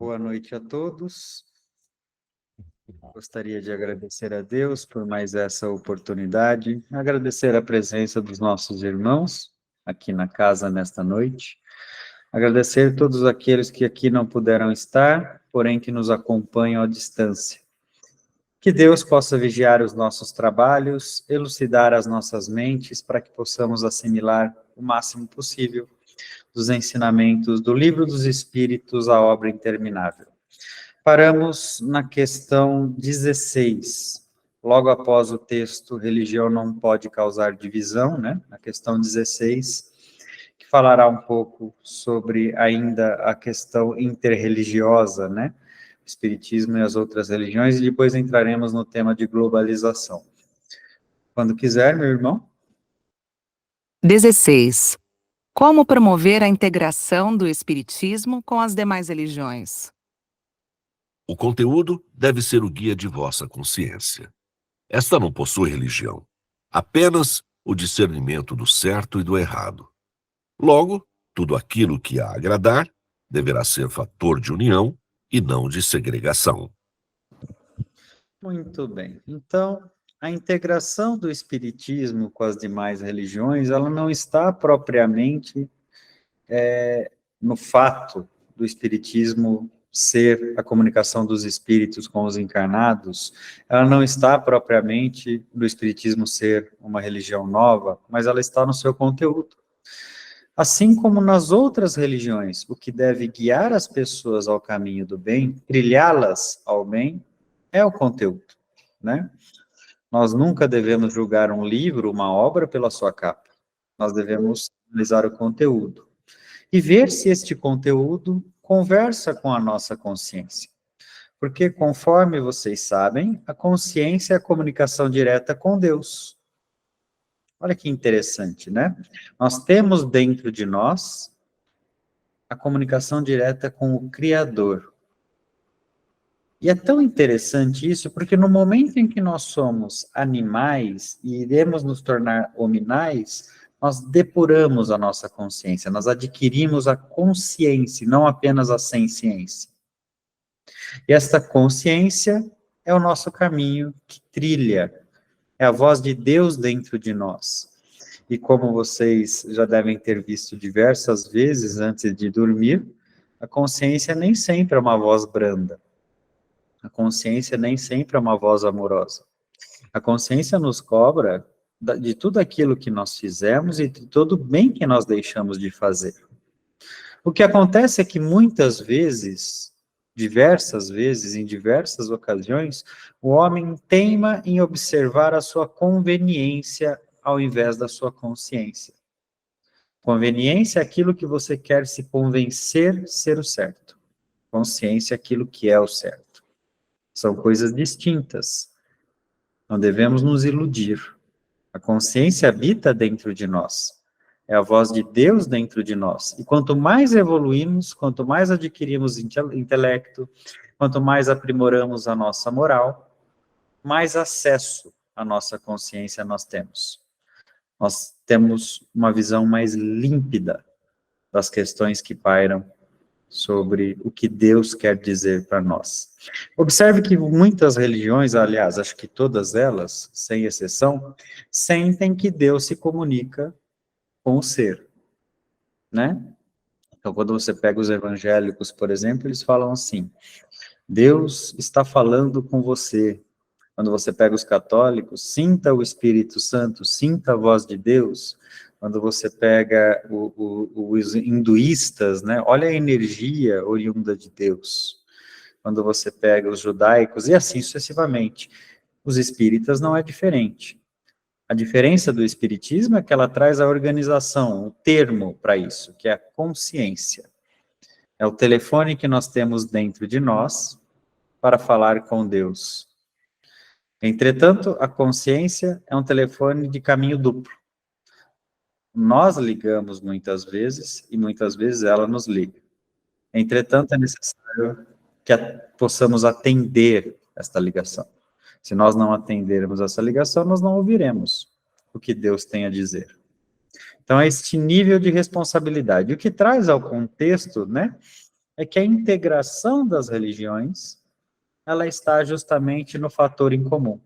Boa noite a todos. Gostaria de agradecer a Deus por mais essa oportunidade, agradecer a presença dos nossos irmãos aqui na casa nesta noite, agradecer a todos aqueles que aqui não puderam estar, porém que nos acompanham à distância. Que Deus possa vigiar os nossos trabalhos, elucidar as nossas mentes para que possamos assimilar o máximo possível dos ensinamentos do Livro dos Espíritos, a obra interminável. Paramos na questão 16, logo após o texto Religião não pode causar divisão, né? A questão 16, que falará um pouco sobre ainda a questão interreligiosa, né? O Espiritismo e as outras religiões, e depois entraremos no tema de globalização. Quando quiser, meu irmão. 16. Como promover a integração do Espiritismo com as demais religiões? O conteúdo deve ser o guia de vossa consciência. Esta não possui religião, apenas o discernimento do certo e do errado. Logo, tudo aquilo que a agradar deverá ser fator de união e não de segregação. Muito bem. Então, a integração do Espiritismo com as demais religiões, ela não está propriamente no fato do Espiritismo ser a comunicação dos espíritos com os encarnados, ela não está propriamente do Espiritismo ser uma religião nova, mas ela está no seu conteúdo. Assim como nas outras religiões, o que deve guiar as pessoas ao caminho do bem, trilhá-las ao bem, é o conteúdo, né? Nós nunca devemos julgar um livro, uma obra, pela sua capa. Nós devemos analisar o conteúdo e ver se este conteúdo conversa com a nossa consciência. Porque, conforme vocês sabem, a consciência é a comunicação direta com Deus. Olha que interessante, né? Nós temos dentro de nós a comunicação direta com o Criador. E é tão interessante isso, porque no momento em que nós somos animais e iremos nos tornar hominais, nós depuramos a nossa consciência, nós adquirimos a consciência, não apenas a ciência. E esta consciência é o nosso caminho que trilha, é a voz de Deus dentro de nós. E como vocês já devem ter visto diversas vezes antes de dormir, a consciência nem sempre é uma voz branda. A consciência nem sempre é uma voz amorosa. A consciência nos cobra de tudo aquilo que nós fizemos e de todo o bem que nós deixamos de fazer. O que acontece é que muitas vezes, diversas vezes, em diversas ocasiões, o homem teima em observar a sua conveniência ao invés da sua consciência. Conveniência é aquilo que você quer se convencer ser o certo. Consciência é aquilo que é o certo. São coisas distintas. Não devemos nos iludir. A consciência habita dentro de nós. É a voz de Deus dentro de nós. E quanto mais evoluímos, quanto mais adquirimos intelecto, quanto mais aprimoramos a nossa moral, mais acesso à nossa consciência nós temos. Nós temos uma visão mais límpida das questões que pairam sobre o que Deus quer dizer para nós. Observe que muitas religiões, aliás, acho que todas elas, sem exceção, sentem que Deus se comunica com o ser, né? Então, quando você pega os evangélicos, por exemplo, eles falam assim, Deus está falando com você. Quando você pega os católicos, sinta o Espírito Santo, sinta a voz de Deus. Quando você pega os hinduístas, né? Olha a energia oriunda de Deus. Quando você pega os judaicos, e assim sucessivamente. Os espíritas não é diferente. A diferença do espiritismo é que ela traz a organização, o termo para isso, que é a consciência. É o telefone que nós temos dentro de nós para falar com Deus. Entretanto, a consciência é um telefone de caminho duplo. Nós ligamos muitas vezes e muitas vezes ela nos liga. Entretanto, é necessário que possamos atender esta ligação. Se nós não atendermos essa ligação, nós não ouviremos o que Deus tem a dizer. Então, é este nível de responsabilidade. O que traz ao contexto, né, é que a integração das religiões, ela está justamente no fator em comum,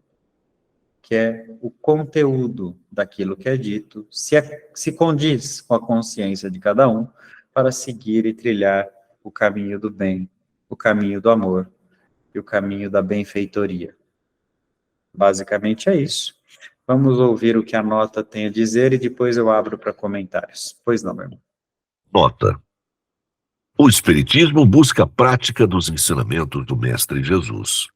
que é o conteúdo daquilo que é dito, se condiz com a consciência de cada um, para seguir e trilhar o caminho do bem, o caminho do amor e o caminho da benfeitoria. Basicamente é isso. Vamos ouvir o que a nota tem a dizer e depois eu abro para comentários. Pois não, meu irmão. Nota. O Espiritismo busca a prática dos ensinamentos do Mestre Jesus,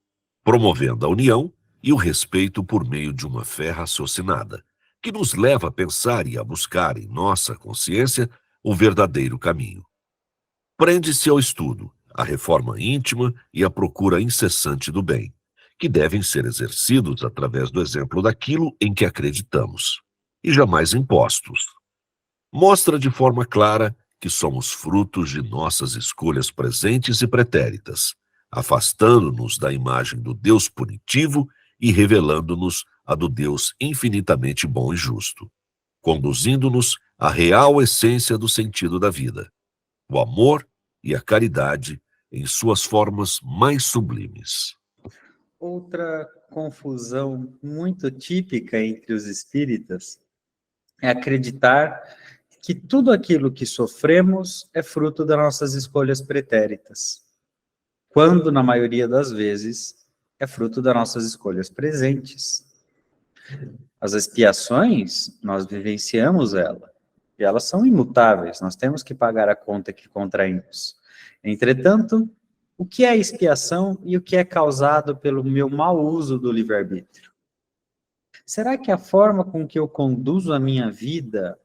promovendo a união e o respeito por meio de uma fé raciocinada, que nos leva a pensar e a buscar em nossa consciência o verdadeiro caminho. Prende-se ao estudo, à reforma íntima e à procura incessante do bem, que devem ser exercidos através do exemplo daquilo em que acreditamos, e jamais impostos. Mostra de forma clara que somos frutos de nossas escolhas presentes e pretéritas, afastando-nos da imagem do Deus punitivo e revelando-nos a do Deus infinitamente bom e justo, conduzindo-nos à real essência do sentido da vida, o amor e a caridade em suas formas mais sublimes. Outra confusão muito típica entre os espíritas é acreditar que tudo aquilo que sofremos é fruto das nossas escolhas pretéritas, quando, na maioria das vezes, é fruto das nossas escolhas presentes. As expiações, nós vivenciamos elas, e elas são imutáveis, nós temos que pagar a conta que contraímos. Entretanto, o que é expiação e o que é causado pelo meu mau uso do livre-arbítrio? Será que a forma com que eu conduzo a minha vida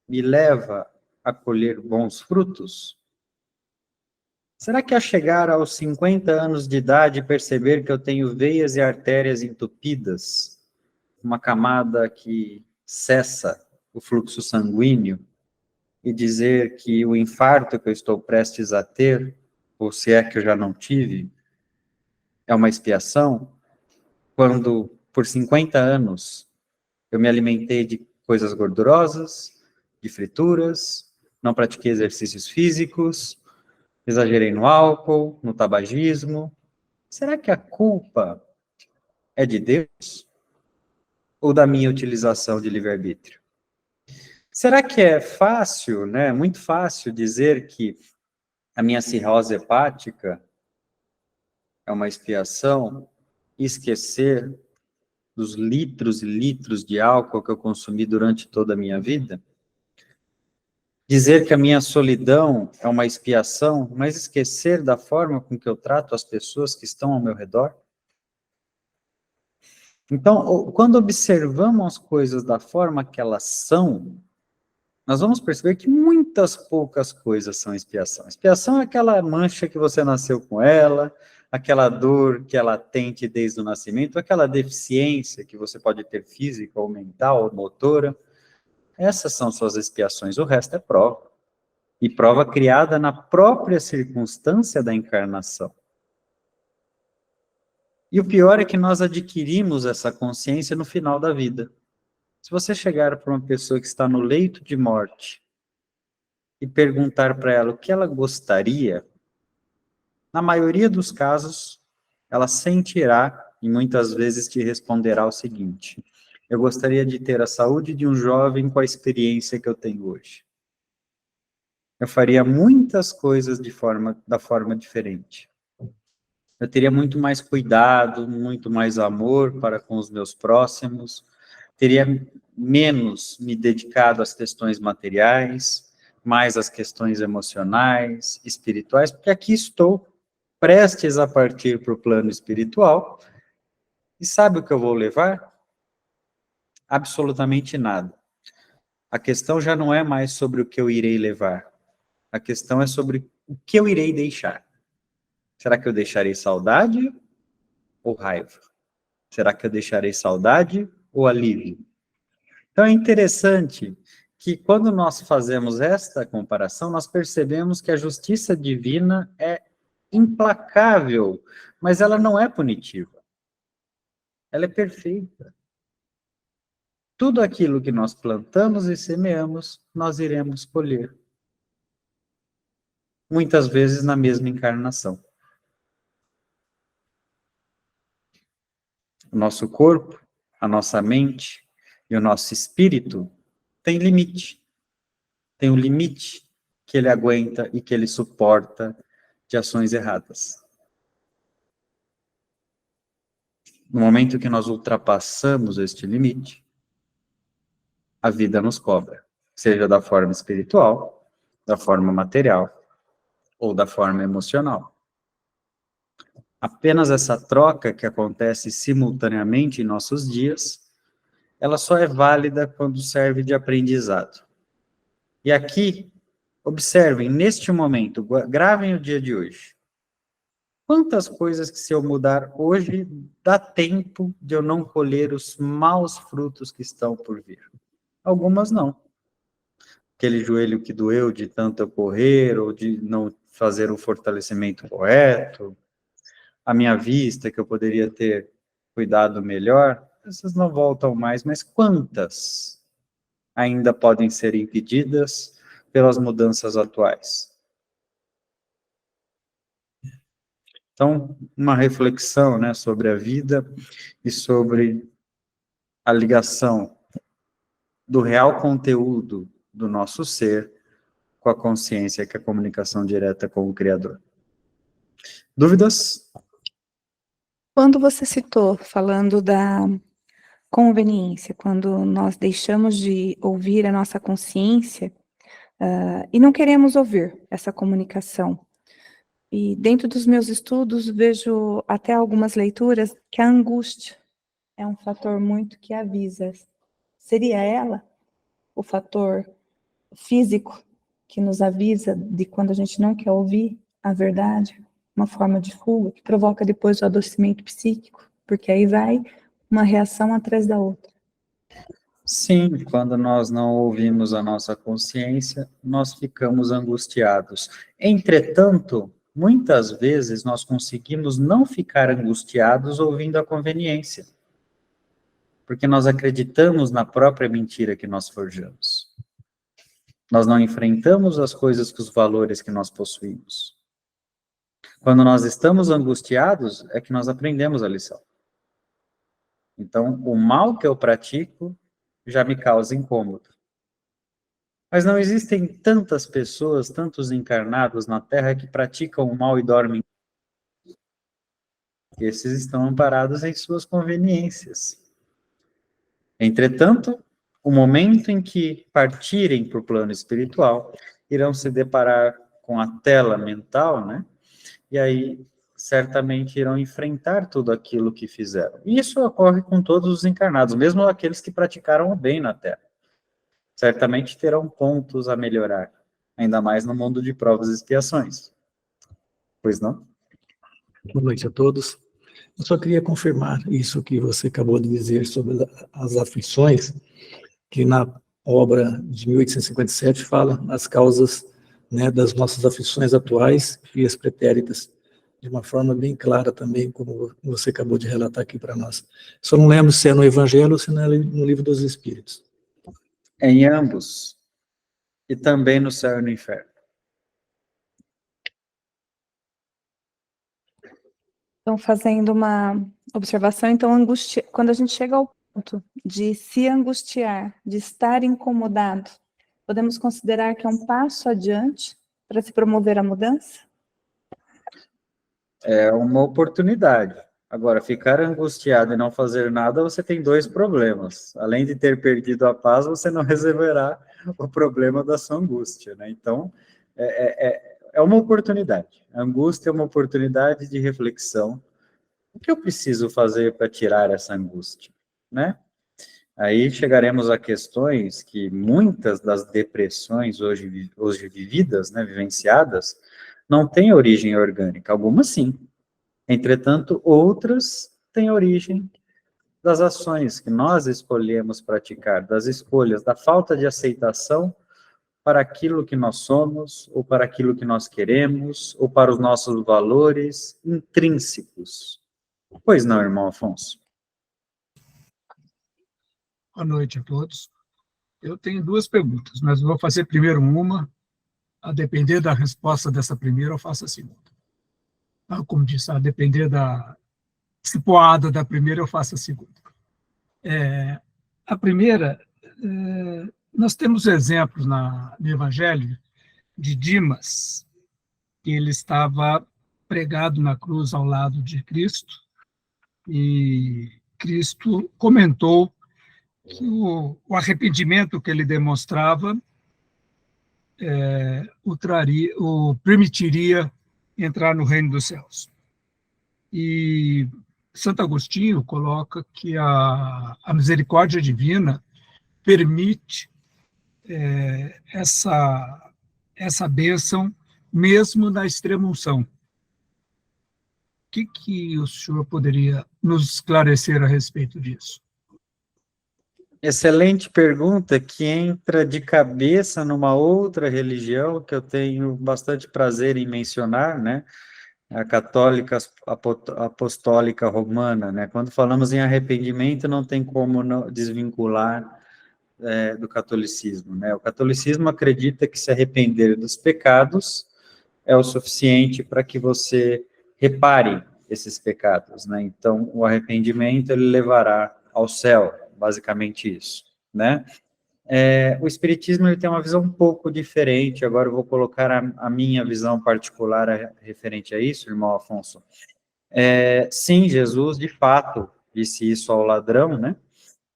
me leva a colher bons frutos? Será que ao chegar aos 50 anos de idade perceber que eu tenho veias e artérias entupidas, uma camada que cessa o fluxo sanguíneo, e dizer que o infarto que eu estou prestes a ter, ou se é que eu já não tive, é uma expiação, quando por 50 anos eu me alimentei de coisas gordurosas, de frituras, não pratiquei exercícios físicos, exagerei no álcool, no tabagismo? Será que a culpa é de Deus ou da minha utilização de livre-arbítrio? Será que é fácil, né, muito fácil dizer que a minha cirrose hepática é uma expiação e esquecer dos litros e litros de álcool que eu consumi durante toda a minha vida? Dizer que a minha solidão é uma expiação, mas esquecer da forma com que eu trato as pessoas que estão ao meu redor? Então, quando observamos as coisas da forma que elas são, nós vamos perceber que muitas poucas coisas são expiação. Expiação é aquela mancha que você nasceu com ela, aquela dor que é latente desde o nascimento, aquela deficiência que você pode ter física ou mental ou motora. Essas são suas expiações, o resto é prova. E prova criada na própria circunstância da encarnação. E o pior é que nós adquirimos essa consciência no final da vida. Se você chegar para uma pessoa que está no leito de morte e perguntar para ela o que ela gostaria, na maioria dos casos, ela sentirá e muitas vezes te responderá o seguinte: eu gostaria de ter a saúde de um jovem com a experiência que eu tenho hoje. Eu faria muitas coisas da forma diferente. Eu teria muito mais cuidado, muito mais amor para com os meus próximos, teria menos me dedicado às questões materiais, mais às questões emocionais, espirituais, porque aqui estou prestes a partir para o plano espiritual, e sabe o que eu vou levar? Absolutamente nada. A questão já não é mais sobre o que eu irei levar, a questão é sobre o que eu irei deixar. Será que eu deixarei saudade ou raiva? Será que eu deixarei saudade ou alívio? Então é interessante que quando nós fazemos esta comparação, nós percebemos que a justiça divina é implacável, mas ela não é punitiva. Ela é perfeita. Tudo aquilo que nós plantamos e semeamos, nós iremos colher. muitas vezes na mesma encarnação. O nosso corpo, a nossa mente e o nosso espírito têm limite. Tem um limite que ele aguenta e que ele suporta de ações erradas. No momento que nós ultrapassamos este limite, a vida nos cobra, seja da forma espiritual, da forma material ou da forma emocional. Apenas essa troca que acontece simultaneamente em nossos dias, ela só é válida quando serve de aprendizado. E aqui, observem, neste momento, gravem o dia de hoje. Quantas coisas que se eu mudar hoje, dá tempo de eu não colher os maus frutos que estão por vir? Algumas não. Aquele joelho que doeu de tanto eu correr, ou de não fazer o fortalecimento correto, a minha vista, que eu poderia ter cuidado melhor, essas não voltam mais, mas quantas ainda podem ser impedidas pelas mudanças atuais? Então, uma reflexão, né, sobre a vida e sobre a ligação do real conteúdo do nosso ser com a consciência, que é a comunicação direta com o Criador. Dúvidas? Quando você citou, falando da conveniência, quando nós deixamos de ouvir a nossa consciência, e não queremos ouvir essa comunicação. E dentro dos meus estudos, vejo até algumas leituras que a angústia é um fator muito que avisa. Seria ela o fator físico que nos avisa de quando a gente não quer ouvir a verdade, uma forma de fuga, que provoca depois o adoecimento psíquico, porque aí vai uma reação atrás da outra. Sim, quando nós não ouvimos a nossa consciência, nós ficamos angustiados. Entretanto, muitas vezes nós conseguimos não ficar angustiados ouvindo a conveniência, porque nós acreditamos na própria mentira que nós forjamos. Nós não enfrentamos as coisas com os valores que nós possuímos. Quando nós estamos angustiados, é que nós aprendemos a lição. Então, o mal que eu pratico já me causa incômodo. Mas não existem tantas pessoas, tantos encarnados na Terra que praticam o mal e dormem. Esses estão amparados em suas conveniências. Entretanto, o momento em que partirem para o plano espiritual, irão se deparar com a tela mental, né? E aí, certamente, irão enfrentar tudo aquilo que fizeram. E isso ocorre com todos os encarnados, mesmo aqueles que praticaram o bem na Terra. Certamente terão pontos a melhorar, ainda mais no mundo de provas e expiações. Pois não? Boa noite a todos. Eu só queria confirmar isso que você acabou de dizer sobre as aflições, que na obra de 1857 fala as causas, né, das nossas aflições atuais e as pretéritas, de uma forma bem clara também, como você acabou de relatar aqui para nós. Só não lembro se é no Evangelho ou se é no Livro dos Espíritos. Em ambos. E também no céu e no inferno. Então, fazendo uma observação, então, quando a gente chega ao ponto de se angustiar, de estar incomodado, podemos considerar que é um passo adiante para se promover a mudança? É uma oportunidade. Agora, ficar angustiado e não fazer nada, você tem dois problemas. Além de ter perdido a paz, você não resolverá o problema da sua angústia, né? Então, é uma oportunidade. A angústia é uma oportunidade de reflexão. O que eu preciso fazer para tirar essa angústia, né? Aí chegaremos a questões que muitas das depressões hoje vividas, né, vivenciadas, não têm origem orgânica. Algumas sim. Entretanto, outras têm origem das ações que nós escolhemos praticar, das escolhas, da falta de aceitação para aquilo que nós somos, ou para aquilo que nós queremos, ou para os nossos valores intrínsecos. Pois não, irmão Afonso? Boa noite a todos. Eu tenho duas perguntas, mas vou fazer primeiro uma A depender da resposta dessa primeira, eu faço a segunda. Como disse, a depender da cipoada da primeira, eu faço a segunda. A primeira, nós temos exemplos no Evangelho de Dimas, que ele estava pregado na cruz ao lado de Cristo, e Cristo comentou que o arrependimento que ele demonstrava o permitiria entrar no reino dos céus. E Santo Agostinho coloca que a misericórdia divina permite essa bênção mesmo na extrema-unção. O que o senhor poderia nos esclarecer a respeito disso? Excelente pergunta, que entra de cabeça numa outra religião que eu tenho bastante prazer em mencionar, né? A católica apostólica romana, né? Quando falamos em arrependimento, não tem como não desvincular do catolicismo, né? O catolicismo acredita que se arrepender dos pecados é o suficiente para que você repare esses pecados, né? Então, o arrependimento, ele levará ao céu, basicamente isso, né? O Espiritismo, ele tem uma visão um pouco diferente. Agora eu vou colocar a minha visão particular referente a isso, irmão Afonso. Sim, Jesus, de fato, disse isso ao ladrão, né?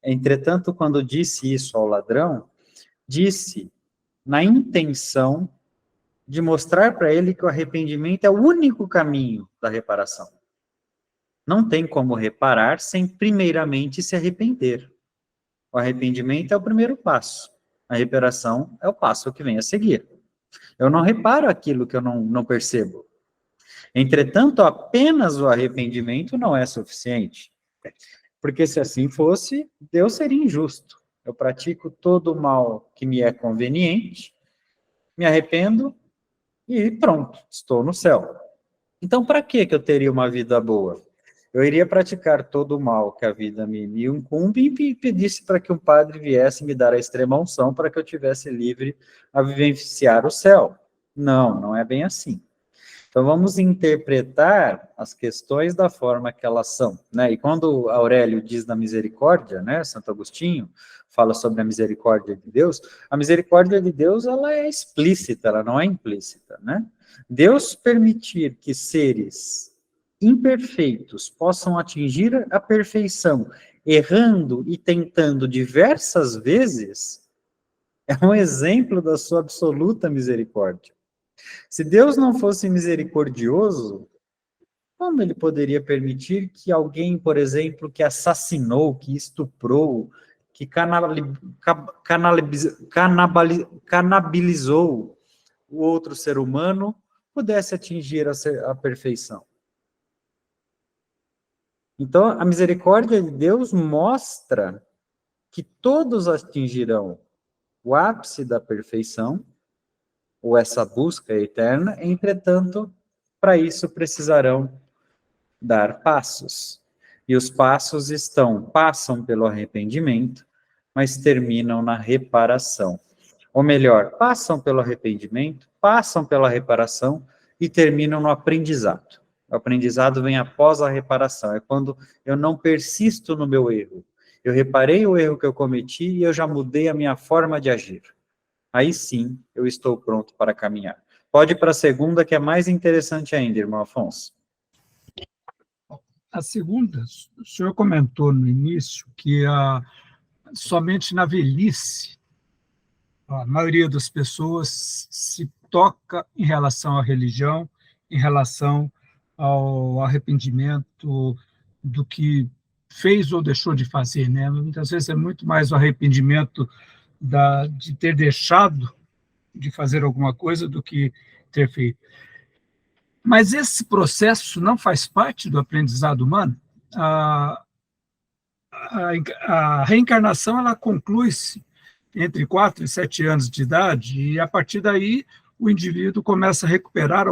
Entretanto, quando disse isso ao ladrão, disse na intenção de mostrar para ele que o arrependimento é o único caminho da reparação. Não tem como reparar sem primeiramente se arrepender. O arrependimento é o primeiro passo. A reparação é o passo que vem a seguir. Eu não reparo aquilo que eu não percebo. Entretanto, apenas o arrependimento não é suficiente. Porque se assim fosse, Deus seria injusto. Eu pratico todo o mal que me é conveniente, me arrependo e pronto, estou no céu. Então, para que eu teria uma vida boa? Eu iria praticar todo o mal que a vida me incumbe e pedisse para que um padre viesse me dar a extrema unção para que eu tivesse livre a vivenciar o céu. Não, não é bem assim. Então, vamos interpretar as questões da forma que elas são, né? E quando Aurélio diz da misericórdia, né, Santo Agostinho fala sobre a misericórdia de Deus, a misericórdia de Deus, ela é explícita, ela não é implícita, né? Deus permitir que seres imperfeitos possam atingir a perfeição, errando e tentando diversas vezes, é um exemplo da sua absoluta misericórdia. Se Deus não fosse misericordioso, como ele poderia permitir que alguém, por exemplo, que assassinou, que estuprou, que canabilizou o outro ser humano, pudesse atingir a perfeição? Então, a misericórdia de Deus mostra que todos atingirão o ápice da perfeição, ou essa busca eterna, entretanto, para isso precisarão dar passos. E os passos passam pelo arrependimento, mas terminam na reparação. Ou melhor, passam pelo arrependimento, passam pela reparação e terminam no aprendizado. O aprendizado vem após a reparação, é quando eu não persisto no meu erro. Eu reparei o erro que eu cometi e eu já mudei a minha forma de agir. Aí sim, eu estou pronto para caminhar. Pode ir para a segunda, que é mais interessante ainda, irmão Afonso. A segunda, o senhor comentou no início que somente na velhice, a maioria das pessoas se toca em relação à religião, em relação ao arrependimento do que fez ou deixou de fazer, né? Muitas vezes é muito mais o arrependimento de ter deixado de fazer alguma coisa do que ter feito. Mas esse processo não faz parte do aprendizado humano? A reencarnação, ela conclui-se entre 4 e 7 anos de idade, e a partir daí o indivíduo começa a recuperar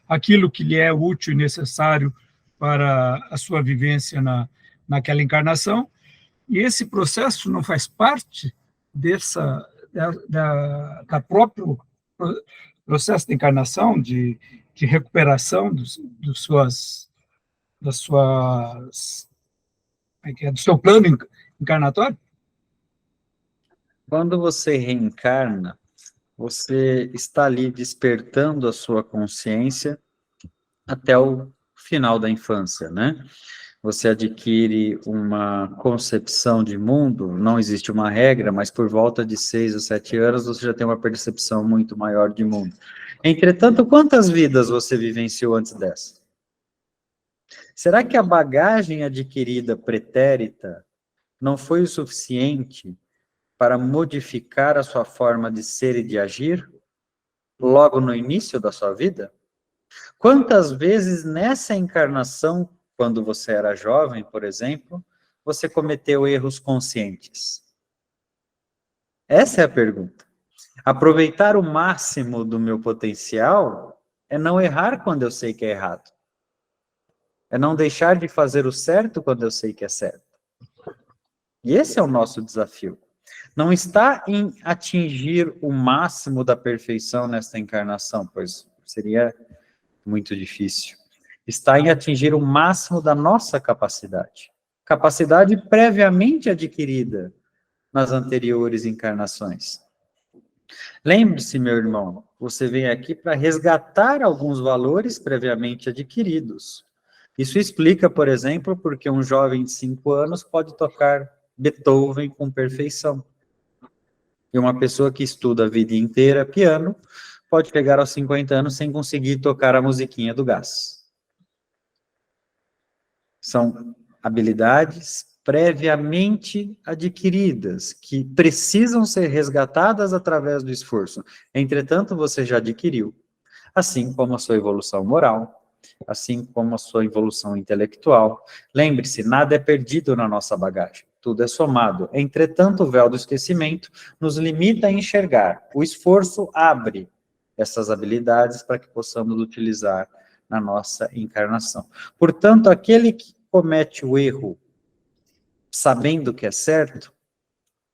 aquilo que lhe é útil e necessário para a sua vivência naquela encarnação, e esse processo não faz parte da própria processo de encarnação, de recuperação das suas, do seu plano encarnatório? Quando você reencarna, você está ali despertando a sua consciência até o final da infância, né? Você adquire uma concepção de mundo, não existe uma regra, mas por volta de 6 ou 7 anos você já tem uma percepção muito maior de mundo. Entretanto, quantas vidas você vivenciou antes dessa? Será que a bagagem adquirida pretérita não foi o suficiente para modificar a sua forma de ser e de agir logo no início da sua vida? Quantas vezes nessa encarnação, quando você era jovem, por exemplo, você cometeu erros conscientes? Essa é a pergunta. Aproveitar o máximo do meu potencial é não errar quando eu sei que é errado. É não deixar de fazer o certo quando eu sei que é certo. E esse é o nosso desafio. Não está em atingir o máximo da perfeição nesta encarnação, pois seria muito difícil. Está em atingir o máximo da nossa capacidade. Capacidade previamente adquirida nas anteriores encarnações. Lembre-se, meu irmão, você vem aqui para resgatar alguns valores previamente adquiridos. Isso explica, por exemplo, porque um jovem de 5 anos pode tocar Beethoven com perfeição. E uma pessoa que estuda a vida inteira piano pode chegar aos 50 anos sem conseguir tocar a musiquinha do gás. São habilidades previamente adquiridas, que precisam ser resgatadas através do esforço. Entretanto, você já adquiriu, assim como a sua evolução moral, assim como a sua evolução intelectual. Lembre-se, nada é perdido na nossa bagagem, tudo é somado. Entretanto, o véu do esquecimento nos limita a enxergar. O esforço abre essas habilidades para que possamos utilizar na nossa encarnação. Portanto, aquele que comete o erro sabendo que é certo,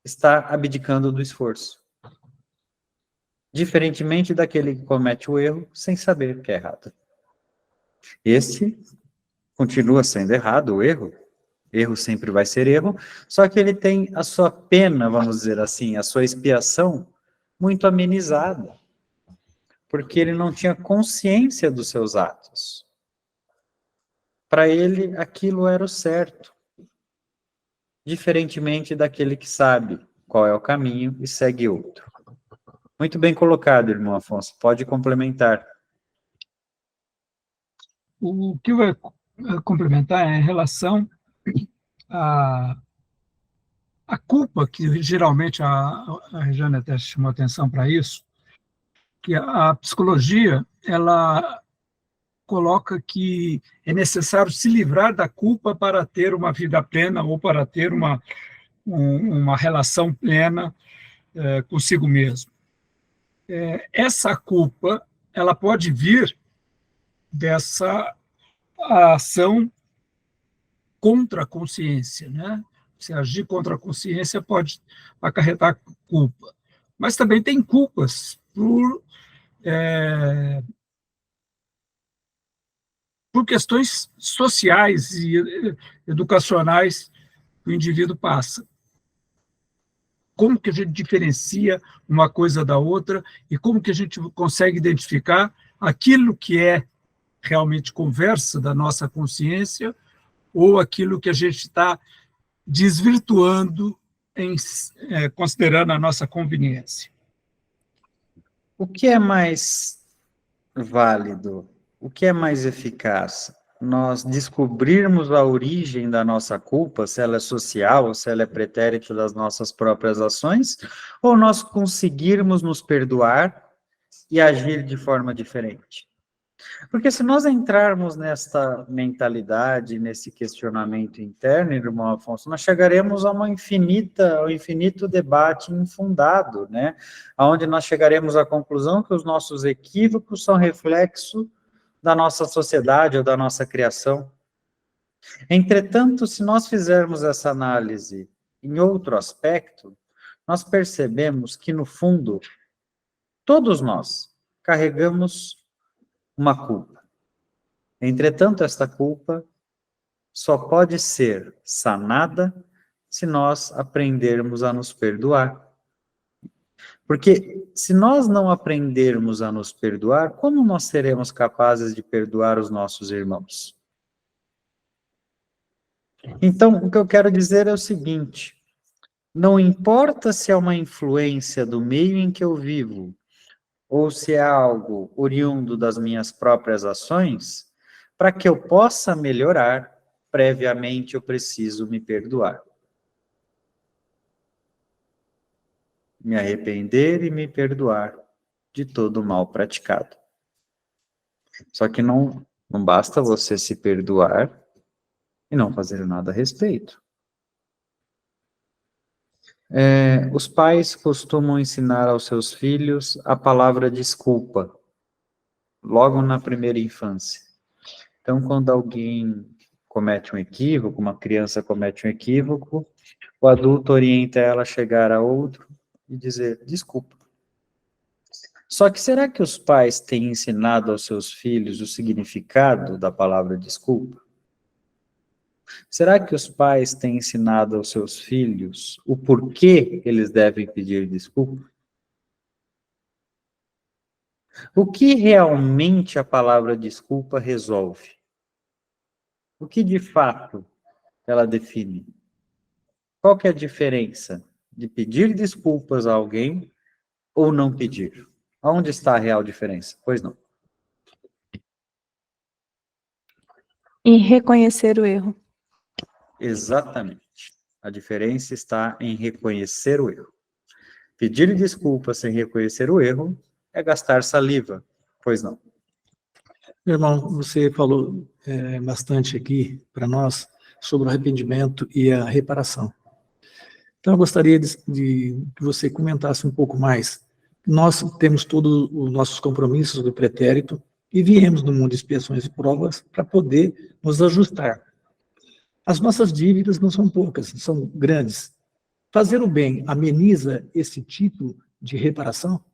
está abdicando do esforço. Diferentemente daquele que comete o erro sem saber que é errado. Este continua sendo errado, o erro. Erro sempre vai ser erro, só que ele tem a sua pena, vamos dizer assim, a sua expiação muito amenizada. Porque ele não tinha consciência dos seus atos. Para ele, aquilo era o certo. Diferentemente daquele que sabe qual é o caminho e segue outro. Muito bem colocado, irmão Afonso. Pode complementar. O que eu vou complementar é em relação à culpa, que geralmente a Regiane até chamou atenção para isso, que a psicologia, ela coloca que é necessário se livrar da culpa para ter uma vida plena ou para ter uma relação plena consigo mesmo. Essa culpa, ela pode vir dessa ação contra a consciência, né? Se agir contra a consciência pode acarretar culpa. Mas também tem culpas por questões sociais e educacionais que o indivíduo passa. Como que a gente diferencia uma coisa da outra e como que a gente consegue identificar aquilo que é realmente conversa da nossa consciência ou aquilo que a gente está desvirtuando, considerando a nossa conveniência. O que é mais válido? O que é mais eficaz? Nós descobrirmos a origem da nossa culpa, se ela é social ou se ela é pretérita das nossas próprias ações, ou nós conseguirmos nos perdoar e agir de forma diferente? Porque se nós entrarmos nesta mentalidade, nesse questionamento interno, irmão Afonso, nós chegaremos a ao infinito debate infundado, né? Onde nós chegaremos à conclusão que os nossos equívocos são reflexo da nossa sociedade ou da nossa criação. Entretanto, se nós fizermos essa análise em outro aspecto, nós percebemos que, no fundo, Todos nós carregamos uma culpa. Entretanto, esta culpa só pode ser sanada se nós aprendermos a nos perdoar. Porque se nós não aprendermos a nos perdoar, como nós seremos capazes de perdoar os nossos irmãos? Então, o que eu quero dizer é o seguinte: não importa se é uma influência do meio em que eu vivo, ou se é algo oriundo das minhas próprias ações, para que eu possa melhorar, previamente eu preciso me perdoar. Me arrepender e me perdoar de todo o mal praticado. Só que não basta você se perdoar e não fazer nada a respeito. Os pais costumam ensinar aos seus filhos a palavra desculpa, logo na primeira infância. Então, quando alguém comete um equívoco, uma criança comete um equívoco, o adulto orienta ela a chegar a outro e dizer desculpa. Só que será que os pais têm ensinado aos seus filhos o significado da palavra desculpa? Será que os pais têm ensinado aos seus filhos o porquê eles devem pedir desculpa? O que realmente a palavra desculpa resolve? O que de fato ela define? Qual que é a diferença de pedir desculpas a alguém ou não pedir? Onde está a real diferença? Pois não. E reconhecer o erro. Exatamente. A diferença está em reconhecer o erro. Pedir desculpas sem reconhecer o erro é gastar saliva. Pois não. Meu irmão, você falou bastante aqui para nós sobre o arrependimento e a reparação. Então, eu gostaria de que você comentasse um pouco mais. Nós temos todos os nossos compromissos do pretérito e viemos no mundo de expiações e provas para poder nos ajustar. As nossas dívidas não são poucas, são grandes. Fazer o bem ameniza esse tipo de reparação?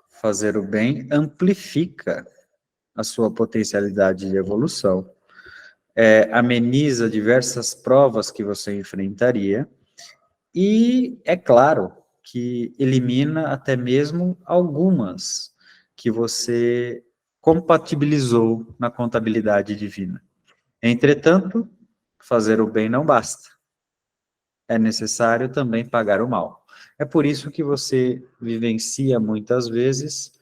Fazer o bem amplifica a sua potencialidade de evolução, ameniza diversas provas que você enfrentaria e, é claro, que elimina até mesmo algumas que você compatibilizou na contabilidade divina. Entretanto, fazer o bem não basta. É necessário também pagar o mal. É por isso que você vivencia muitas vezes,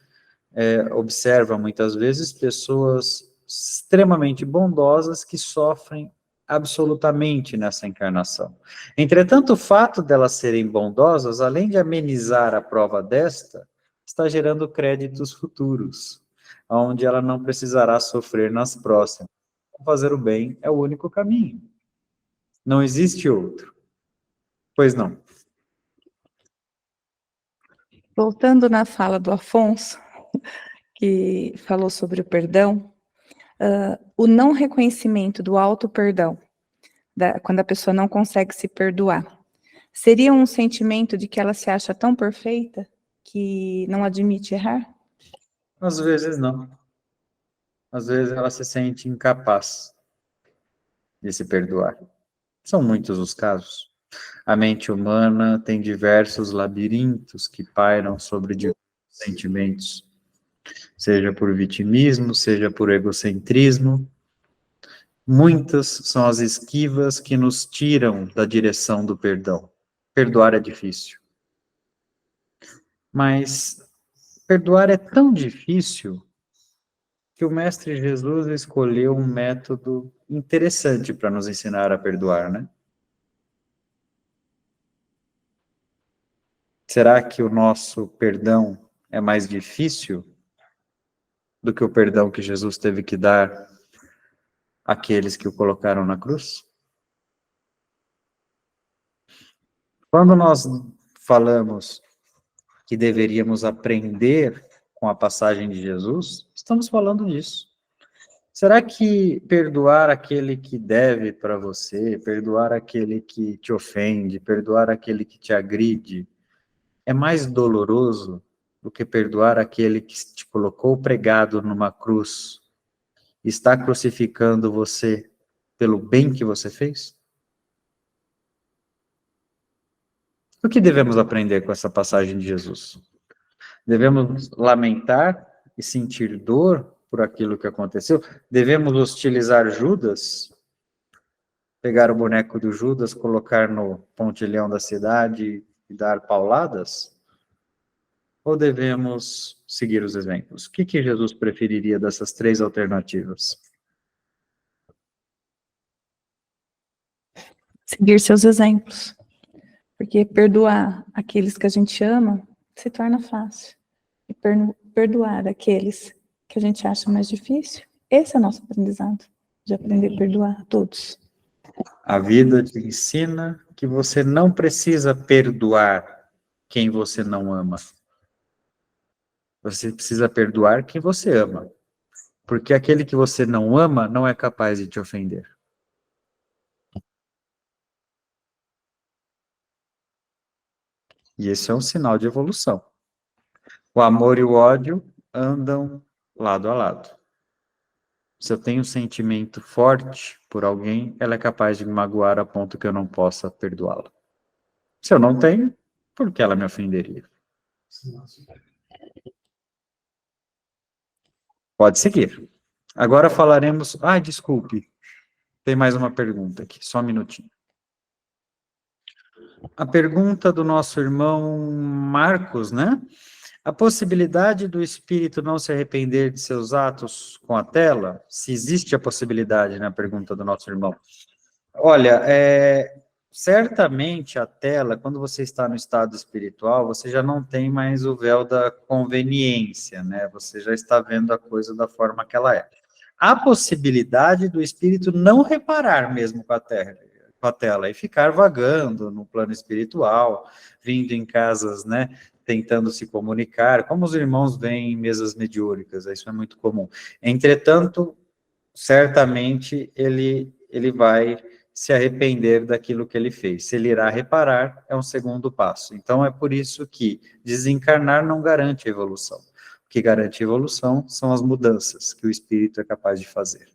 observa muitas vezes pessoas extremamente bondosas que sofrem absolutamente nessa encarnação. Entretanto, o fato delas serem bondosas, além de amenizar a prova desta, está gerando créditos futuros, onde ela não precisará sofrer nas próximas. Fazer o bem é o único caminho. Não existe outro. Pois não. Voltando na fala do Afonso, que falou sobre o perdão, o não reconhecimento do auto-perdão, quando a pessoa não consegue se perdoar, seria um sentimento de que ela se acha tão perfeita que não admite errar? Às vezes não. Às vezes ela se sente incapaz de se perdoar. São muitos os casos. A mente humana tem diversos labirintos que pairam sobre diversos sentimentos, seja por vitimismo, seja por egocentrismo. Muitas são as esquivas que nos tiram da direção do perdão. Perdoar é difícil. Mas perdoar é tão difícil que o Mestre Jesus escolheu um método interessante para nos ensinar a perdoar, né? Será que o nosso perdão é mais difícil do que o perdão que Jesus teve que dar àqueles que o colocaram na cruz? Quando nós falamos que deveríamos aprender com a passagem de Jesus, estamos falando disso. Será que perdoar aquele que deve para você, perdoar aquele que te ofende, perdoar aquele que te agride, é mais doloroso do que perdoar aquele que te colocou pregado numa cruz, está crucificando você pelo bem que você fez? O que devemos aprender com essa passagem de Jesus? Devemos lamentar e sentir dor por aquilo que aconteceu? Devemos hostilizar Judas? Pegar o boneco do Judas, colocar no pontilhão da cidade e dar pauladas? Ou devemos seguir os exemplos? O que Jesus preferiria dessas três alternativas? Seguir seus exemplos. Porque perdoar aqueles que a gente ama se torna fácil. E perdoar aqueles que a gente acha mais difícil, esse é o nosso aprendizado. De aprender a perdoar a todos. A vida te ensina que você não precisa perdoar quem você não ama. Você precisa perdoar quem você ama. Porque aquele que você não ama não é capaz de te ofender. E esse é um sinal de evolução. O amor e o ódio andam lado a lado. Se eu tenho um sentimento forte por alguém, ela é capaz de me magoar a ponto que eu não possa perdoá-la. Se eu não tenho, por que ela me ofenderia? Pode seguir. Agora falaremos... Ah, desculpe. Tem mais uma pergunta aqui, só um minutinho. A pergunta do nosso irmão Marcos, né? A possibilidade do espírito não se arrepender de seus atos com a tela? Se existe a possibilidade, na pergunta do nosso irmão. Olha, certamente a tela, quando você está no estado espiritual, você já não tem mais o véu da conveniência, né? Você já está vendo a coisa da forma que ela é. Há possibilidade do espírito não reparar mesmo com a tela e ficar vagando no plano espiritual, vindo em casas, né? Tentando se comunicar, como os irmãos veem em mesas mediúnicas, isso é muito comum. Entretanto, certamente ele vai se arrepender daquilo que ele fez. Se ele irá reparar, é um segundo passo. Então, é por isso que desencarnar não garante a evolução. O que garante a evolução são as mudanças que o espírito é capaz de fazer.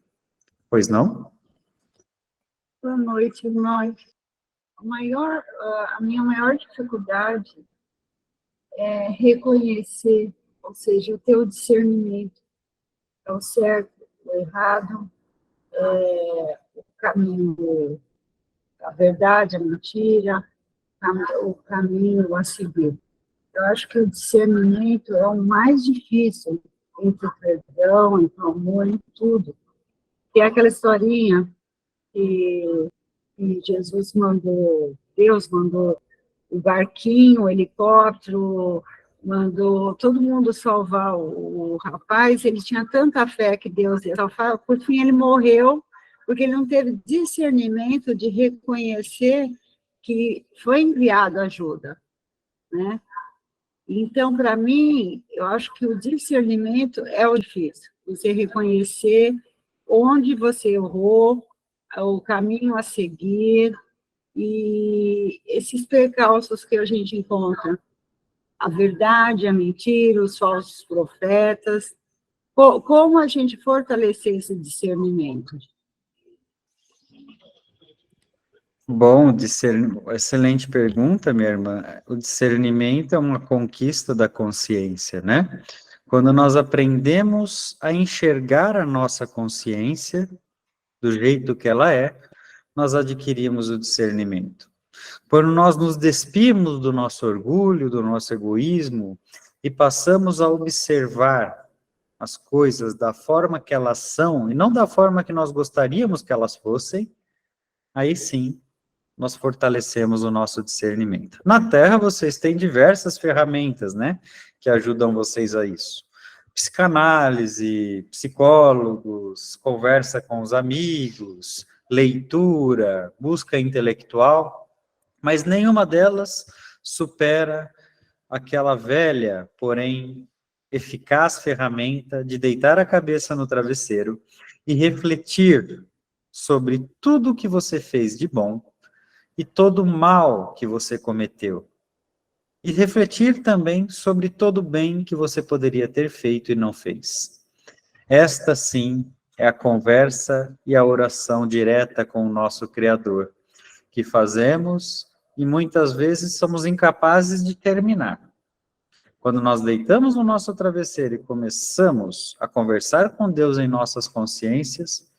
Pois não? Boa noite, irmãos. A minha maior dificuldade é reconhecer, ou seja, o teu discernimento, é o certo, o errado, o caminho, a verdade, a mentira, o caminho a seguir. Eu acho que o discernimento é o mais difícil entre o perdão, entre o amor e tudo. Que é aquela historinha que Jesus mandou, Deus mandou o barquinho, o helicóptero, mandou todo mundo salvar o rapaz, ele tinha tanta fé que Deus ia salvar, por fim ele morreu, porque ele não teve discernimento de reconhecer que foi enviado ajuda, né? Então, para mim, eu acho que o discernimento é o difícil, você reconhecer onde você errou, o caminho a seguir, e esses percalços que a gente encontra, a verdade, a mentira, os falsos profetas, como a gente fortalecer esse discernimento? Bom, excelente pergunta, minha irmã. O discernimento é uma conquista da consciência, né? Quando nós aprendemos a enxergar a nossa consciência do jeito que ela é, nós adquirimos o discernimento. Quando nós nos despimos do nosso orgulho, do nosso egoísmo, e passamos a observar as coisas da forma que elas são, e não da forma que nós gostaríamos que elas fossem, aí sim, nós fortalecemos o nosso discernimento. Na Terra, vocês têm diversas ferramentas, né, que ajudam vocês a isso. Psicanálise, psicólogos, conversa com os amigos, leitura, busca intelectual, mas nenhuma delas supera aquela velha, porém eficaz ferramenta de deitar a cabeça no travesseiro e refletir sobre tudo o que você fez de bom e todo o mal que você cometeu. E refletir também sobre todo o bem que você poderia ter feito e não fez. Esta, sim, é a conversa e a oração direta com o nosso Criador, que fazemos e muitas vezes somos incapazes de terminar. Quando nós deitamos no nosso travesseiro e começamos a conversar com Deus em nossas consciências,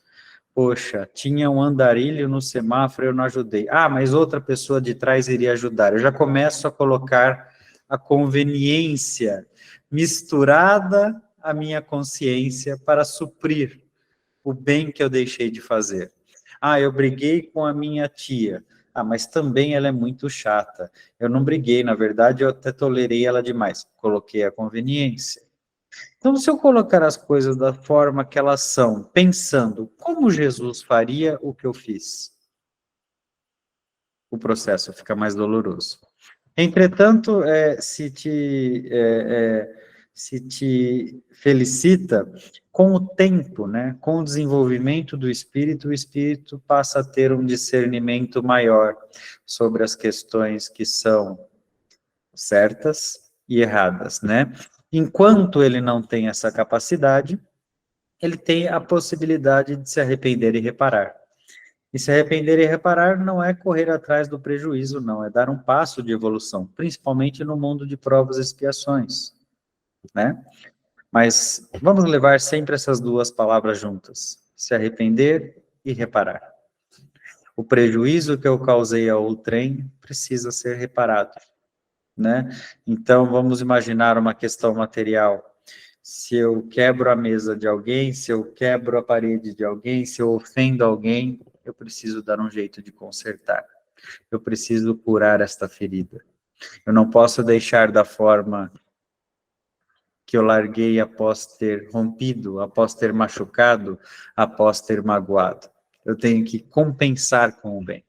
poxa, tinha um andarilho no semáforo, eu não ajudei. Ah, mas outra pessoa de trás iria ajudar. Eu já começo a colocar a conveniência misturada à minha consciência para suprir o bem que eu deixei de fazer. Ah, eu briguei com a minha tia. Ah, mas também ela é muito chata. Eu não briguei, na verdade, eu até tolerei ela demais. Coloquei a conveniência. Então, se eu colocar as coisas da forma que elas são, pensando como Jesus faria o que eu fiz, o processo fica mais doloroso. Entretanto, se te felicita, com o tempo, né, com o desenvolvimento do espírito, o espírito passa a ter um discernimento maior sobre as questões que são certas e erradas, né? Enquanto ele não tem essa capacidade, ele tem a possibilidade de se arrepender e reparar. E se arrepender e reparar não é correr atrás do prejuízo, não, é dar um passo de evolução, principalmente no mundo de provas e expiações, né? Mas vamos levar sempre essas duas palavras juntas, se arrepender e reparar. O prejuízo que eu causei ao outrem precisa ser reparado, né? Então, vamos imaginar uma questão material. Se eu quebro a mesa de alguém, se eu quebro a parede de alguém, se eu ofendo alguém, eu preciso dar um jeito de consertar. Eu preciso curar esta ferida. Eu não posso deixar da forma que eu larguei após ter rompido, após ter machucado, após ter magoado. Eu tenho que compensar com o bem.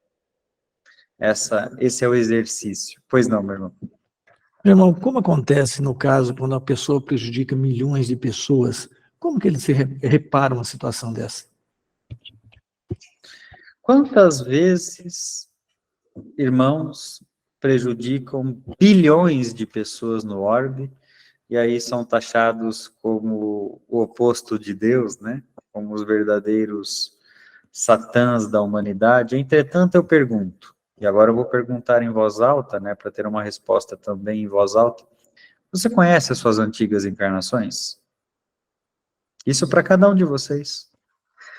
Esse é o exercício. Pois não, meu irmão? Meu irmão, como acontece no caso quando a pessoa prejudica milhões de pessoas? Como que eles se reparam uma situação dessa? Quantas vezes irmãos prejudicam bilhões de pessoas no orbe, e aí são taxados como o oposto de Deus, né? Como os verdadeiros satãs da humanidade. Entretanto, eu pergunto, e agora eu vou perguntar em voz alta, né, para ter uma resposta também em voz alta. Você conhece as suas antigas encarnações? Isso para cada um de vocês.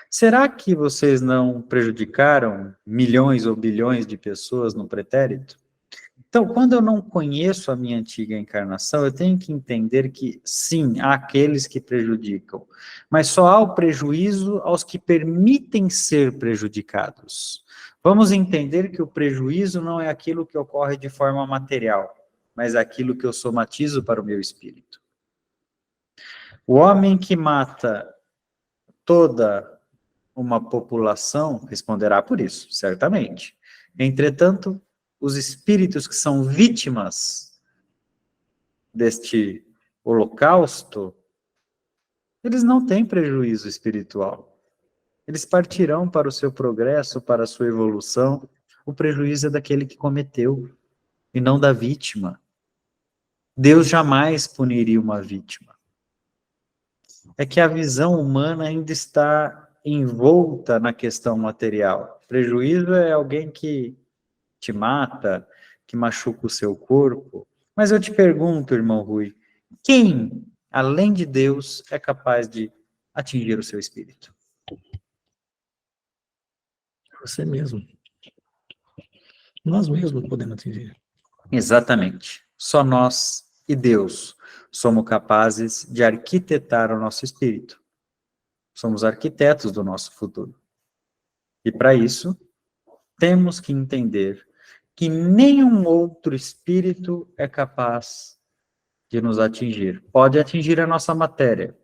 Será que vocês não prejudicaram milhões ou bilhões de pessoas no pretérito? Então, quando eu não conheço a minha antiga encarnação, eu tenho que entender que, sim, há aqueles que prejudicam, mas só há o prejuízo aos que permitem ser prejudicados. Vamos entender que o prejuízo não é aquilo que ocorre de forma material, mas aquilo que eu somatizo para o meu espírito. O homem que mata toda uma população responderá por isso, certamente. Entretanto, os espíritos que são vítimas deste holocausto, eles não têm prejuízo espiritual. Eles partirão para o seu progresso, para a sua evolução. O prejuízo é daquele que cometeu, e não da vítima. Deus jamais puniria uma vítima. É que a visão humana ainda está envolta na questão material. Prejuízo é alguém que te mata, que machuca o seu corpo. Mas eu te pergunto, irmão Rui, quem, além de Deus, é capaz de atingir o seu espírito? Você mesmo. Nós mesmos podemos atingir. Exatamente. Só nós e Deus somos capazes de arquitetar o nosso espírito. Somos arquitetos do nosso futuro. E para isso, temos que entender que nenhum outro espírito é capaz de nos atingir. Pode atingir a nossa matéria,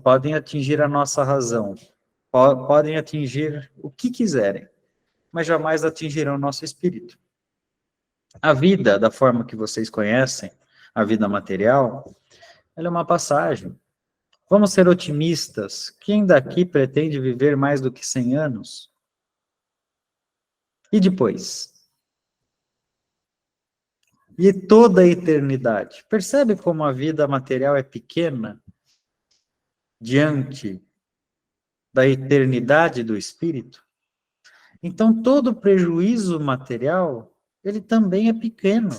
podem atingir a nossa razão, podem atingir o que quiserem, mas jamais atingirão o nosso espírito. A vida, da forma que vocês conhecem, a vida material, ela é uma passagem. Vamos ser otimistas. Quem daqui pretende viver mais do que 100 anos? E depois? e toda a eternidade. Percebe como a vida material é pequena diante da eternidade do espírito? Então, todo prejuízo material, ele também é pequeno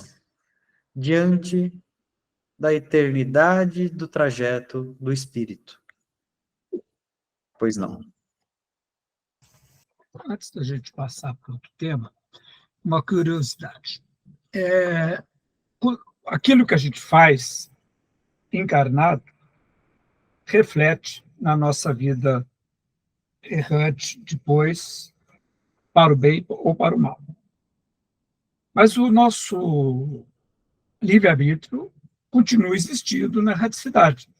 diante da eternidade do trajeto do espírito. Pois não. Antes da gente passar para outro tema, uma curiosidade. Aquilo que a gente faz encarnado reflete na nossa vida errante depois, para o bem ou para o mal. Mas o nosso livre-arbítrio continua existindo na erraticidade.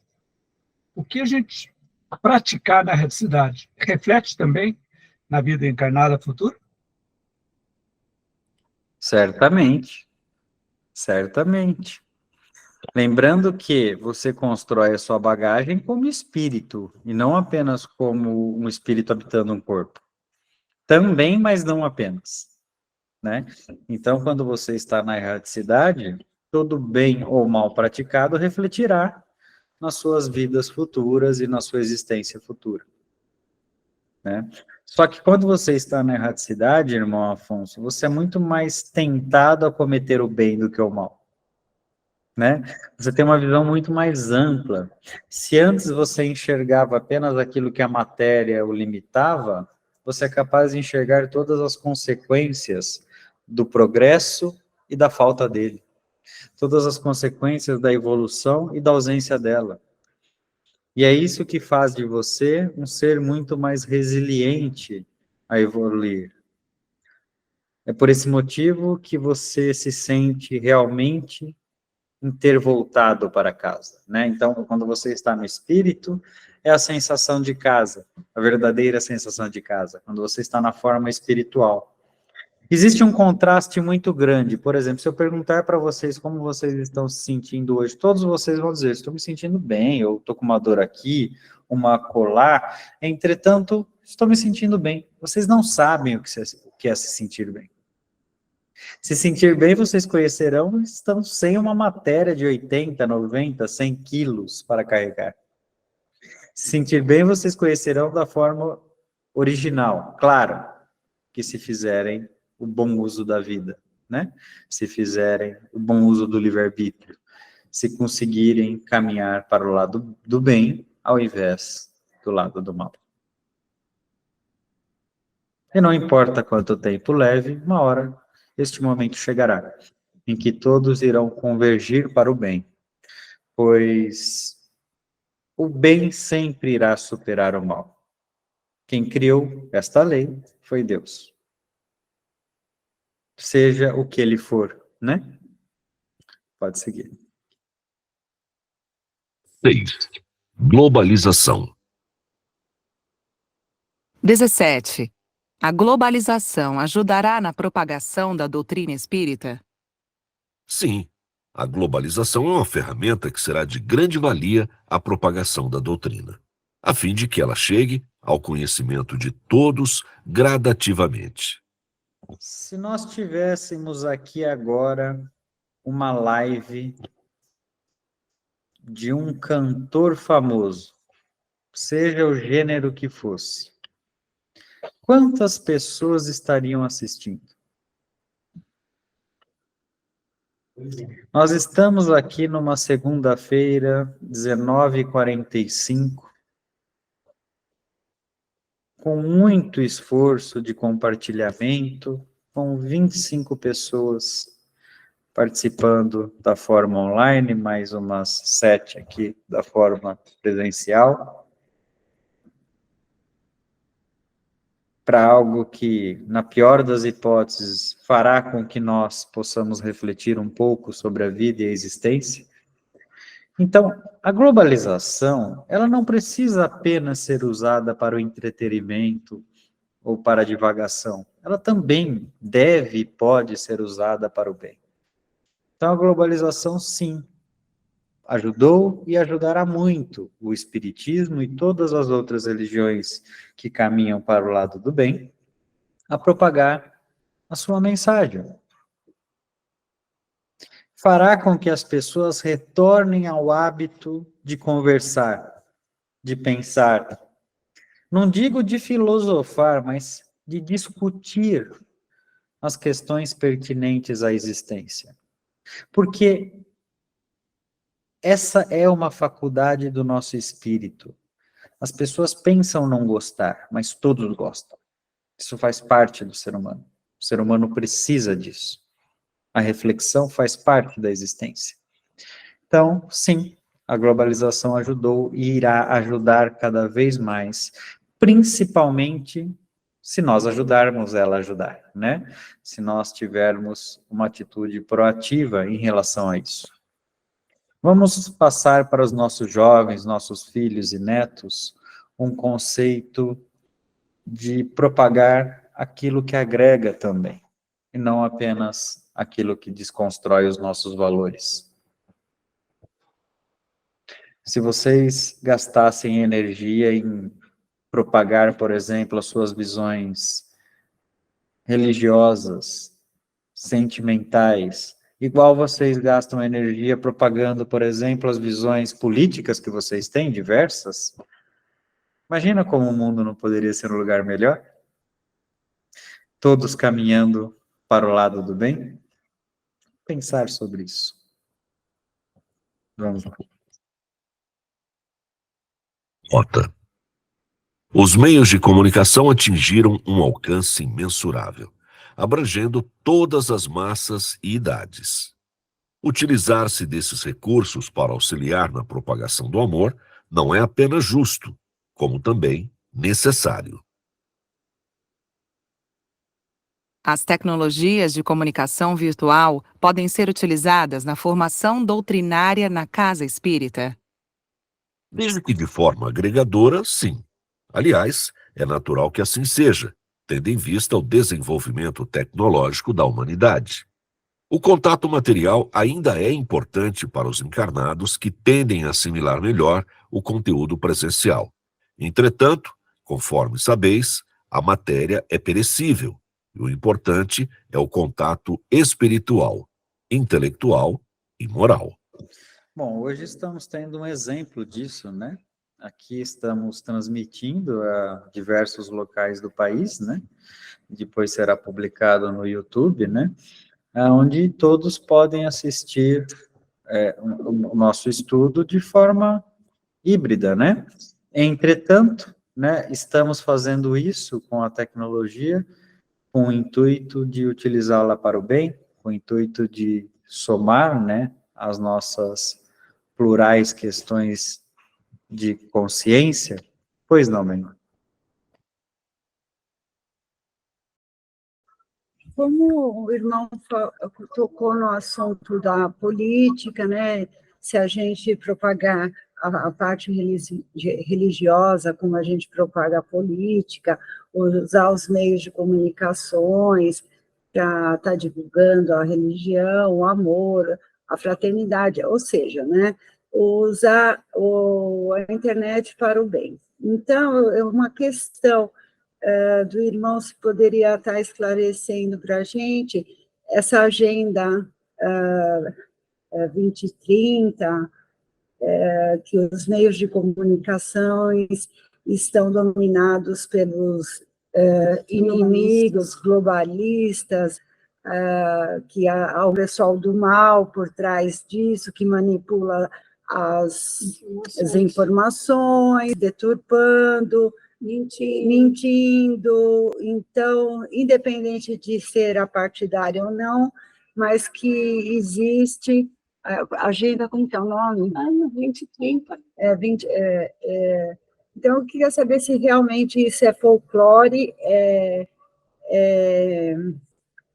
O que a gente praticar na erraticidade reflete também na vida encarnada futura? Certamente. Certamente. Lembrando que você constrói a sua bagagem como espírito, e não apenas como um espírito habitando um corpo. Também, mas não apenas, né? Então, quando você está na erraticidade, todo bem ou mal praticado refletirá nas suas vidas futuras e na sua existência futura, né? Só que quando você está na erraticidade, irmão Afonso, você é muito mais tentado a cometer o bem do que o mal, né? Você tem uma visão muito mais ampla. Se antes você enxergava apenas aquilo que a matéria o limitava, você é capaz de enxergar todas as consequências do progresso e da falta dele. Todas as consequências da evolução e da ausência dela. E é isso que faz de você um ser muito mais resiliente a evoluir. É por esse motivo que você se sente realmente em ter voltado para casa, né? Então, quando você está no espírito, é a sensação de casa, a verdadeira sensação de casa, quando você está na forma espiritual. Existe um contraste muito grande. Por exemplo, se eu perguntar para vocês como vocês estão se sentindo hoje, todos vocês vão dizer, estou me sentindo bem, eu estou com uma dor aqui, uma acolá, entretanto, estou me sentindo bem. Vocês não sabem o que é se sentir bem. Se sentir bem, vocês conhecerão, estão sem uma matéria de 80, 90, 100 quilos para carregar. Se sentir bem, vocês conhecerão da forma original. Claro que se fizerem o bom uso da vida, né? Se fizerem o bom uso do livre-arbítrio. Se conseguirem caminhar para o lado do bem, ao invés do lado do mal. E não importa quanto tempo leve, uma hora este momento chegará, em que todos irão convergir para o bem, pois o bem sempre irá superar o mal. Quem criou esta lei foi Deus. Seja o que ele for, né? Pode seguir. 6. Globalização. 17. A globalização ajudará na propagação da doutrina espírita? Sim, a globalização é uma ferramenta que será de grande valia à propagação da doutrina, a fim de que ela chegue ao conhecimento de todos gradativamente. Se nós tivéssemos aqui agora uma live de um cantor famoso, seja o gênero que fosse, quantas pessoas estariam assistindo? Nós estamos aqui numa segunda-feira, 19h45, com muito esforço de compartilhamento, com 25 pessoas participando da forma online, mais umas 7 aqui da forma presencial, para algo que, na pior das hipóteses, fará com que nós possamos refletir um pouco sobre a vida e a existência. Então, a globalização, ela não precisa apenas ser usada para o entretenimento ou para a divagação. Ela também deve e pode ser usada para o bem. Então, a globalização, sim, ajudou e ajudará muito o espiritismo e todas as outras religiões que caminham para o lado do bem a propagar a sua mensagem. fará com que as pessoas retornem ao hábito de conversar, de pensar. Não digo de filosofar, mas de discutir as questões pertinentes à existência. Porque essa é uma faculdade do nosso espírito. As pessoas pensam não gostar, mas todos gostam. Isso faz parte do ser humano. O ser humano precisa disso. A reflexão faz parte da existência. Então, sim, a globalização ajudou e irá ajudar cada vez mais, principalmente se nós ajudarmos ela a ajudar, né? Se nós tivermos uma atitude proativa em relação a isso. Vamos passar para os nossos jovens, nossos filhos e netos, um conceito de propagar aquilo que agrega também, e não apenas aquilo que desconstrói os nossos valores. Se vocês gastassem energia em propagar, por exemplo, as suas visões religiosas, sentimentais, igual vocês gastam energia propagando, por exemplo, as visões políticas que vocês têm, diversas, imagina como o mundo não poderia ser um lugar melhor? Todos caminhando para o lado do bem? Pensar sobre isso. Vamos lá. Nota. Os meios de comunicação atingiram um alcance imensurável, abrangendo todas as massas e idades. Utilizar-se desses recursos para auxiliar na propagação do amor não é apenas justo, como também necessário. As tecnologias de comunicação virtual podem ser utilizadas na formação doutrinária na casa espírita? Desde que de forma agregadora, sim. Aliás, é natural que assim seja, tendo em vista o desenvolvimento tecnológico da humanidade. O contato material ainda é importante para os encarnados que tendem a assimilar melhor o conteúdo presencial. Entretanto, conforme sabeis, a matéria é perecível, e o importante é o contato espiritual, intelectual e moral. Bom, hoje estamos tendo um exemplo disso, né? Aqui estamos transmitindo a diversos locais do país, né? Depois será publicado no YouTube, né? Onde todos podem assistir o nosso estudo de forma híbrida, né? Entretanto, né, estamos fazendo isso com a tecnologia, com o intuito de utilizá-la para o bem, com o intuito de somar, né, as nossas plurais questões de consciência. Pois não, menino? Como o irmão tocou no assunto da política, né? Se a gente propagar a parte religiosa, como a gente propaga a política, usar os meios de comunicações para estar divulgando a religião, o amor, a fraternidade, ou seja, né? Usar a internet para o bem. Então, é uma questão do irmão, se poderia estar esclarecendo para a gente essa agenda 2030, que os meios de comunicações estão dominados pelos inimigos globalistas, que há o pessoal do mal por trás disso, que manipula as informações, deturpando, mentindo. Então, independente de ser apartidário ou não, mas que existe a agenda, como que é o nome? 2030. Então, eu queria saber se realmente isso é folclore,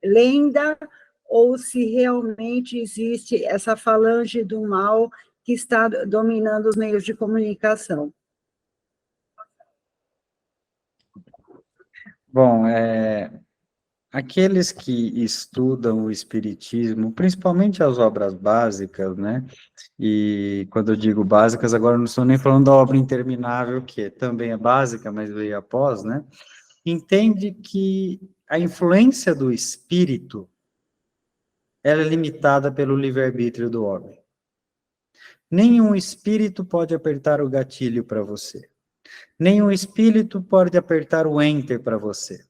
lenda, ou se realmente existe essa falange do mal que está dominando os meios de comunicação. Bom, aqueles que estudam o Espiritismo, principalmente as obras básicas, né? E quando eu digo básicas, agora eu não estou nem falando da obra interminável, que também é básica, mas veio após, né? Entende que a influência do Espírito ela é limitada pelo livre-arbítrio do homem. Nenhum espírito pode apertar o gatilho para você. Nenhum espírito pode apertar o enter para você.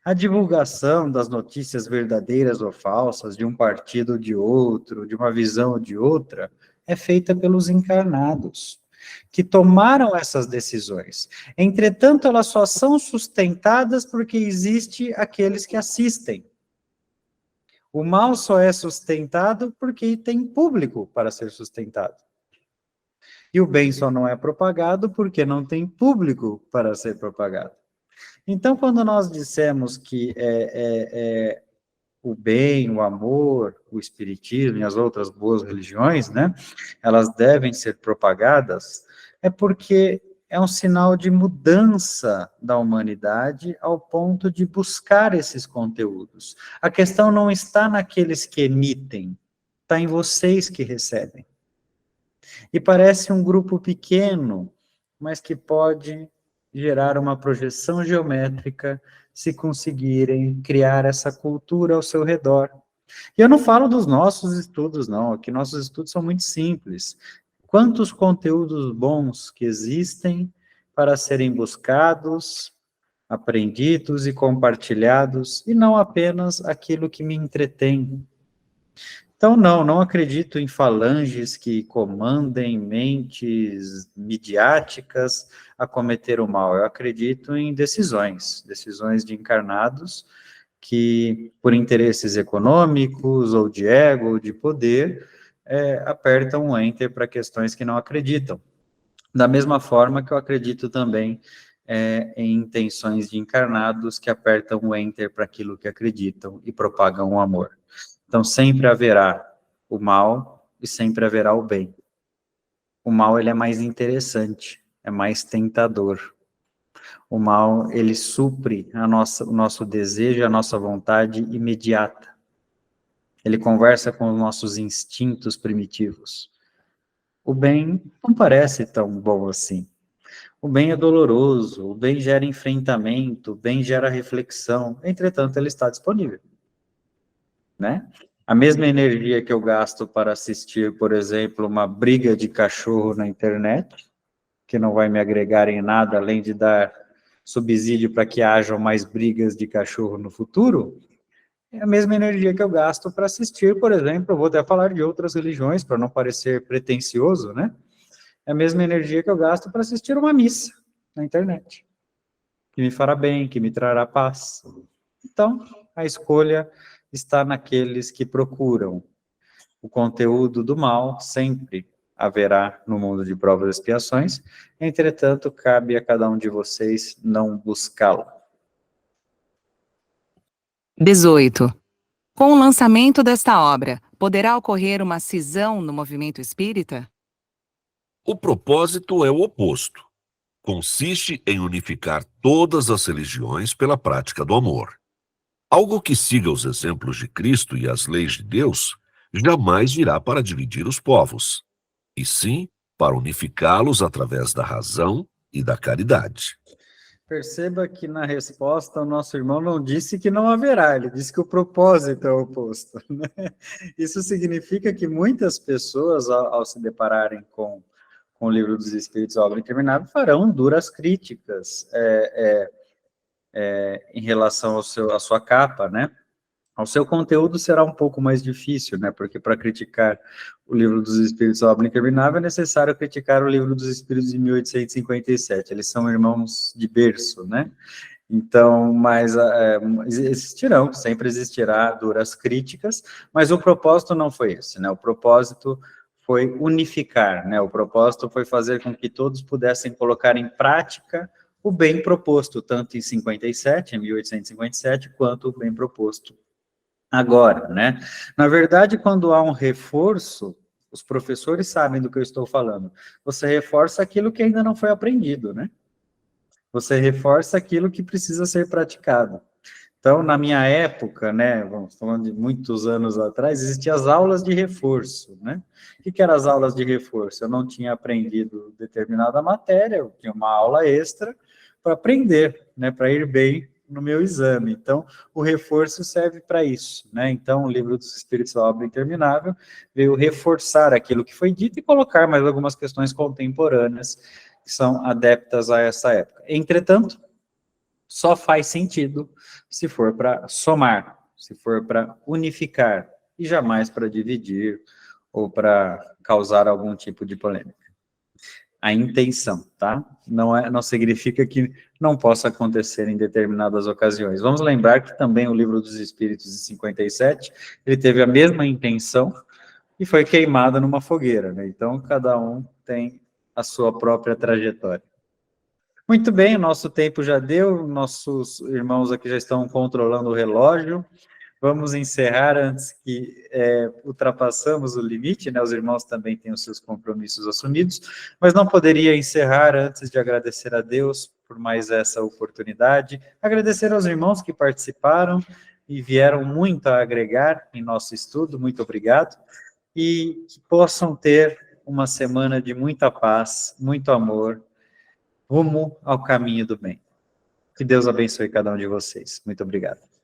A divulgação das notícias verdadeiras ou falsas de um partido ou de outro, de uma visão ou de outra, é feita pelos encarnados, que tomaram essas decisões. Entretanto, elas só são sustentadas porque existe aqueles que assistem. O mal só é sustentado porque tem público para ser sustentado. E o bem só não é propagado porque não tem público para ser propagado. Então, quando nós dissemos que o bem, o amor, o espiritismo e as outras boas religiões, né, elas devem ser propagadas, é porque é um sinal de mudança da humanidade ao ponto de buscar esses conteúdos. A questão não está naqueles que emitem, está em vocês que recebem. E parece um grupo pequeno, mas que pode gerar uma projeção geométrica se conseguirem criar essa cultura ao seu redor. E eu não falo dos nossos estudos, não, aqui nossos estudos são muito simples. Quantos conteúdos bons que existem para serem buscados, aprendidos e compartilhados, e não apenas aquilo que me entretém. Então, não acredito em falanges que comandem mentes midiáticas a cometer o mal. Eu acredito em decisões de encarnados que, por interesses econômicos, ou de ego, ou de poder, apertam o enter para questões que não acreditam. Da mesma forma que eu acredito também em intenções de encarnados que apertam o enter para aquilo que acreditam e propagam o amor. Então, sempre haverá o mal e sempre haverá o bem. O mal, ele é mais interessante, é mais tentador. O mal, ele supre o nosso desejo, a nossa vontade imediata. Ele conversa com os nossos instintos primitivos. O bem não parece tão bom assim. O bem é doloroso, o bem gera enfrentamento, o bem gera reflexão, entretanto, ele está disponível. Né? A mesma energia que eu gasto para assistir, por exemplo, uma briga de cachorro na internet, que não vai me agregar em nada, além de dar subsídio para que hajam mais brigas de cachorro no futuro, é a mesma energia que eu gasto para assistir, por exemplo, eu vou até falar de outras religiões, para não parecer pretensioso, né? É a mesma energia que eu gasto para assistir uma missa na internet, que me fará bem, que me trará paz. Então, a escolha está naqueles que procuram. O conteúdo do mal sempre haverá no mundo de provas e expiações, entretanto, cabe a cada um de vocês não buscá-lo. 18. Com o lançamento desta obra, poderá ocorrer uma cisão no movimento espírita? O propósito é o oposto. Consiste em unificar todas as religiões pela prática do amor. Algo que siga os exemplos de Cristo e as leis de Deus jamais virá para dividir os povos, e sim para unificá-los através da razão e da caridade. Perceba que na resposta o nosso irmão não disse que não haverá, ele disse que o propósito é o oposto. Né? Isso significa que muitas pessoas, ao se depararem com o Livro dos Espíritos, Obra Interminável, farão duras críticas em relação à sua capa, né? Ao seu conteúdo será um pouco mais difícil, né? Porque para criticar o Livro dos Espíritos, Obra Interminável, é necessário criticar o Livro dos Espíritos de 1857. Eles são irmãos de berço, né? Então, mas existirão, sempre existirá duras críticas, mas o propósito não foi esse, né? O propósito foi unificar, né? O propósito foi fazer com que todos pudessem colocar em prática o bem proposto, tanto em 1857, quanto o bem proposto agora, né? Na verdade, quando há um reforço, os professores sabem do que eu estou falando, você reforça aquilo que ainda não foi aprendido, né? Você reforça aquilo que precisa ser praticado. Então, na minha época, né, vamos falando de muitos anos atrás, existiam as aulas de reforço, né? O que eram as aulas de reforço? Eu não tinha aprendido determinada matéria, eu tinha uma aula extra para aprender, né, para ir bem no meu exame. Então, o reforço serve para isso, né? Então, o Livro dos Espíritos, a obra interminável, veio reforçar aquilo que foi dito e colocar mais algumas questões contemporâneas que são adeptas a essa época. Entretanto, só faz sentido se for para somar, se for para unificar, e jamais para dividir ou para causar algum tipo de polêmica. A intenção, tá? Não significa que não possa acontecer em determinadas ocasiões. Vamos lembrar que também o Livro dos Espíritos, de 57, ele teve a mesma intenção e foi queimado numa fogueira, né? Então, cada um tem a sua própria trajetória. Muito bem, o nosso tempo já deu, nossos irmãos aqui já estão controlando o relógio. Vamos encerrar antes que ultrapassamos o limite, né? Os irmãos também têm os seus compromissos assumidos, mas não poderia encerrar antes de agradecer a Deus por mais essa oportunidade, agradecer aos irmãos que participaram e vieram muito a agregar em nosso estudo, muito obrigado, e que possam ter uma semana de muita paz, muito amor, rumo ao caminho do bem. Que Deus abençoe cada um de vocês. Muito obrigado.